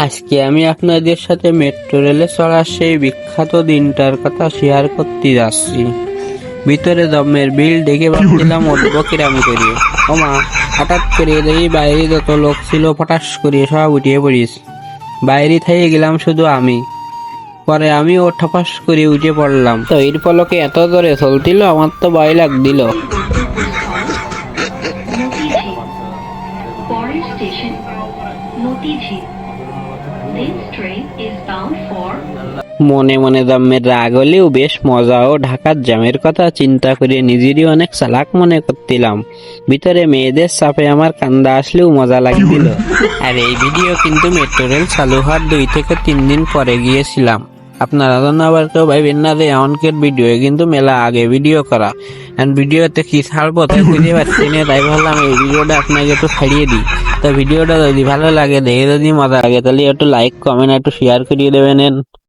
আজকে আমি আপনাদের সাথে মেট্রো রেলে চড়ার সেই বিখ্যাত দিনটার কথা শেয়ার করতে যাচ্ছি। ভিতরে দমের বিল ডেকে ভাবছিলাম উঠবো কিরাম করিয়ে। ওমা, হঠাৎ করে দেখি বাইরে যত লোক ছিল ফটাস করিয়ে সব উঠিয়ে পড়িস। বাইরে থেকে গেলাম শুধু আমি। পরে আমিও ঠপাস করে উঠে পড়লাম। তো এর পলকে এত জোরে চলছিল আমার তো ভয় লাগছিল। পরের station Motijheel. This train is bound for মনে মনে দমের রাগ হলেও বেশ মজা ও ঢাকার জ্যামের কথা চিন্তা করে নিজেরই অনেক চালাক মনে করছিলাম। ভিতরে মেয়েদের চাপে আমার কান্দা আসলেও মজা লাগছিল। আর এই ভিডিও কিন্তু মেট্রো রেল চালু হওয়ার 2 থেকে 3 দিন পরে গিয়েছিলাম। আপনারা জন্য আবার কেউ ভাইবেন না যে এমনকের ভিডিও কিন্তু মেলা আগে ভিডিও করা। আর ভিডিওতে কি ছাড়বো তাই খুঁজে পাচ্ছি না, তাই ভাবলাম এই ভিডিওটা আপনাকে একটু ছাড়িয়ে দিই। তো ভিডিওটা যদি ভালো লাগে, দেখে যদি মজা লাগে, তাহলে একটু লাইক কমেন্ট একটু শেয়ার করিয়ে দেবেন।